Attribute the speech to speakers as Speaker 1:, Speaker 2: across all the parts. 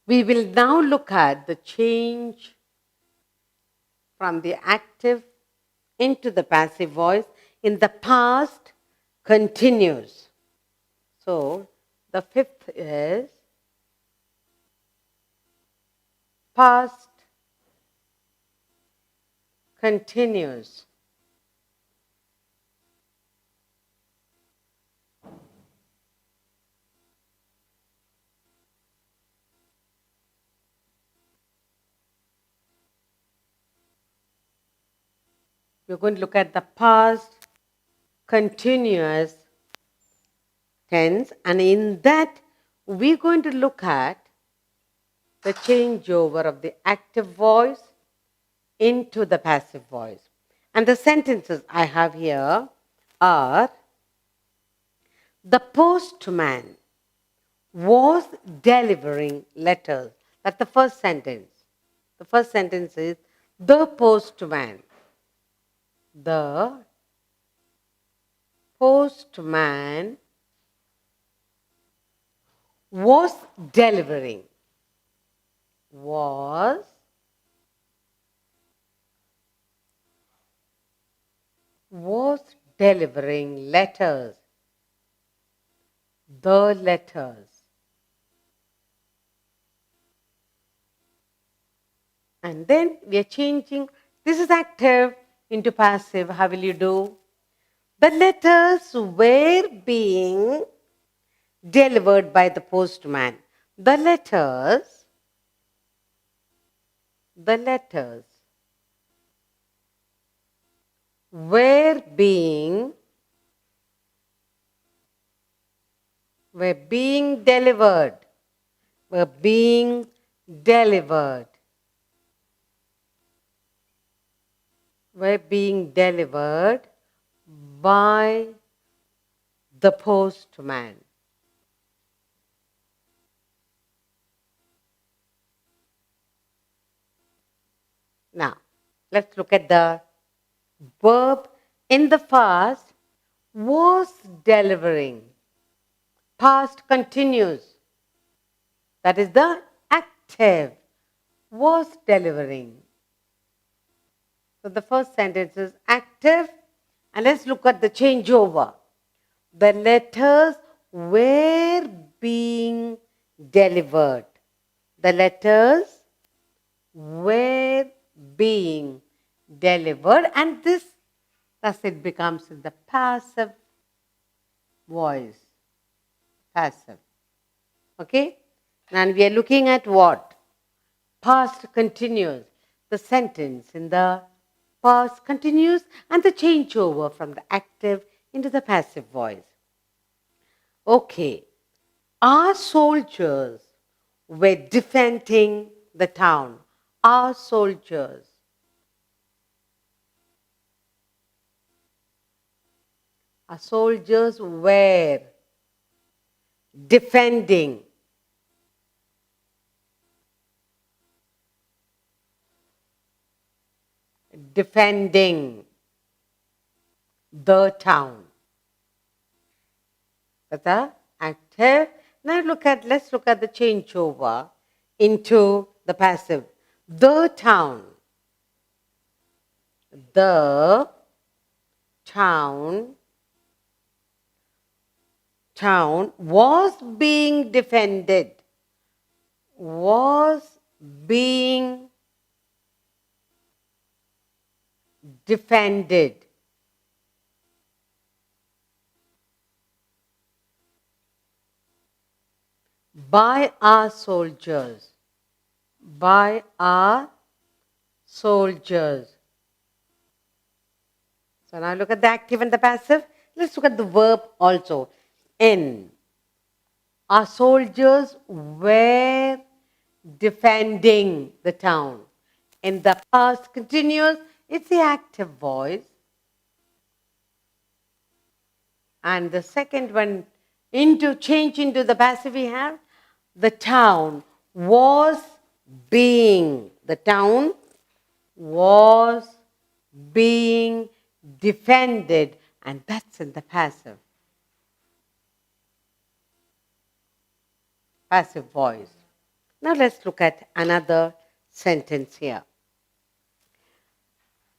Speaker 1: We will now look at the change from the active into the passive voice in the past continuous. So, the fifth is past continuous. We're going to look at the past continuous tense, and in that we're going to look at the changeover of the active voice into the passive voice. And the sentences I have here are: the postman was delivering letters. That's the first sentence. The first sentence is the postman. The postman was delivering. Was delivering letters. The letters. And then we are changing. This is active into passive. How will you do? The letters were being delivered by the postman. The letters were being delivered. Were being delivered. Were being delivered by the postman. Now, let's look at the verb in the past. Was delivering. Past continuous. That is the active. Was delivering. So the first sentence is active, and let's look at the changeover. The letters were being delivered. The letters were being delivered, and this, thus it becomes in the passive voice. Passive. Okay? And we are looking at what? Past continuous. The sentence in the past continuous and the changeover from the active into the passive voice. Okay. Our soldiers were defending the town. Our soldiers. Our soldiers were defending. Defending the town. That's the active. Now let's look at the changeover into the passive. The town. The town was being defended. Was being defended. By our soldiers. By our soldiers. So now look at the active and the passive. Let's look at the verb also. In. Our soldiers were defending the town. In the past continuous, it's the active voice. And the second one, change into the passive we have. The town was being. The town was being defended. And that's in the passive. Passive voice. Now let's look at another sentence here.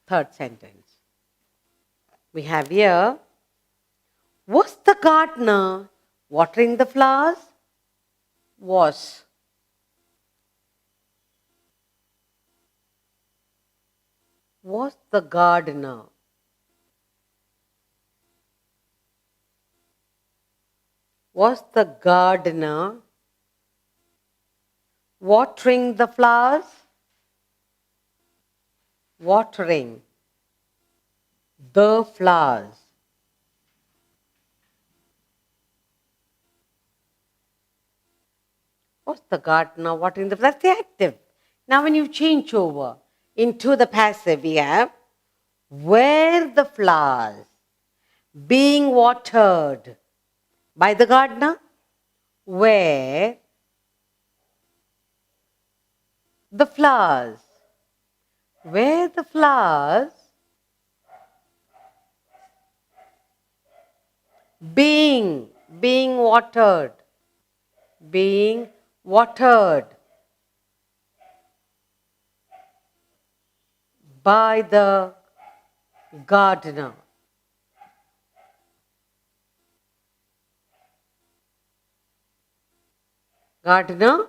Speaker 1: Third sentence. We have here, was the gardener watering the flowers? Was. Was the gardener. Was the gardener watering the flowers? Watering the flowers. Was the gardener watering the flowers? That's the active. Now when you change over into the passive, we have were the flowers being watered by the gardener? Were the flowers. Were the flowers being watered? Being watered by the gardener. Gardener?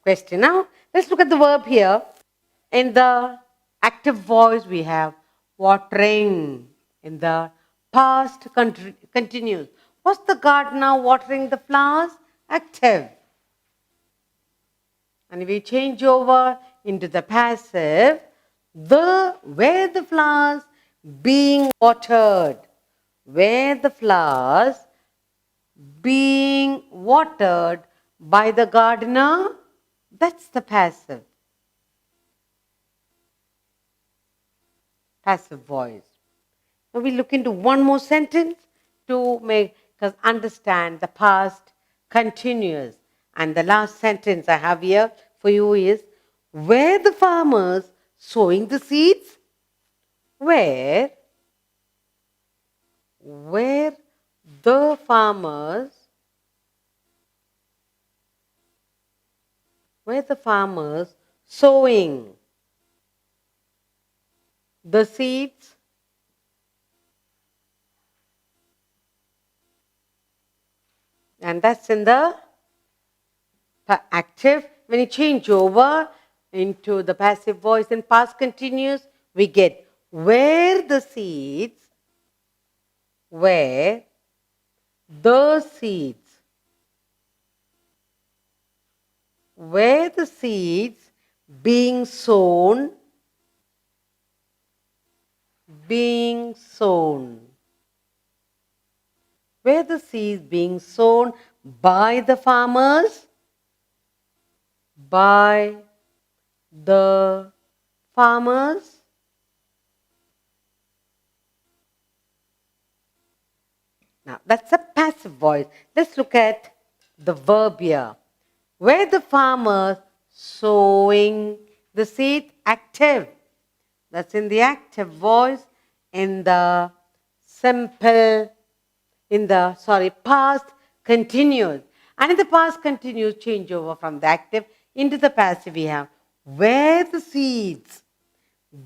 Speaker 1: Question. Now, let's look at the verb here. In the active voice, we have watering. In the past continuous. Was the gardener watering the flowers? Active. And we change over into the passive. Were the flowers being watered? Were the flowers being watered by the gardener? That's the passive. Passive voice. Now we look into one more sentence to make us understand the past continuous. And the last sentence I have here for you is, were the farmers sowing the seeds? Were the farmers sowing the seeds? And that's in the active. When you change over into the passive voice in past continuous, we get were the seeds being sown were the seeds being sown by the farmers? By the farmers? Now, that's a passive voice. Let's look at the verb here. Were the farmers sowing the seed? Active. That's in the active voice. In the past continuous. And in the past continuous, change over from the active into the passive, we have were the seeds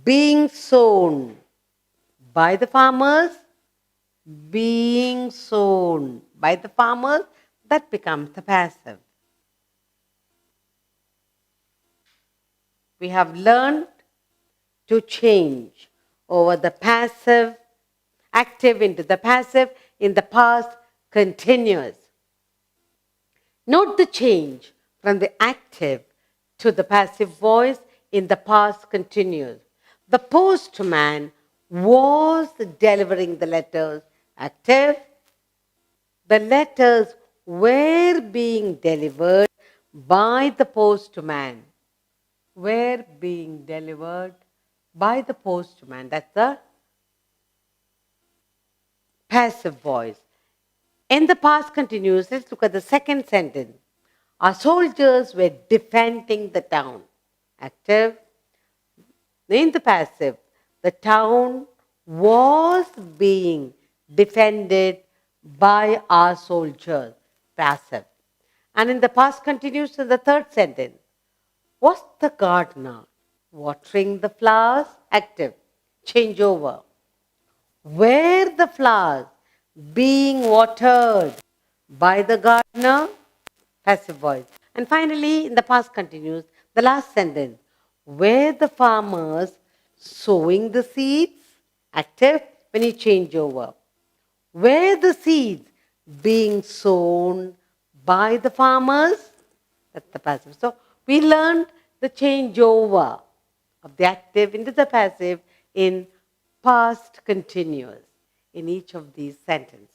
Speaker 1: being sown by the farmers? Being sown by the farmers, that becomes the passive. We have learned to change over the passive, active into the passive, in the past continuous. Note the change from the active to the passive voice in the past continuous. The postman was delivering the letters. Active. The letters were being delivered by the postman. Were being delivered by the postman. That's the passive voice. In the past continuous, let's look at the second sentence. Our soldiers were defending the town. Active. In the passive, the town was being defended by our soldiers. Passive. And in the past continuous in the third sentence. Was the gardener watering the flowers? Active. Change over. Were the flowers being watered by the gardener? Passive voice. And finally, in the past continuous, the last sentence. Were the farmers sowing the seeds? Active. When you change over. Were the seeds being sown by the farmers? That's the passive. So we learned the changeover of the active into the passive in past continuous in each of these sentences.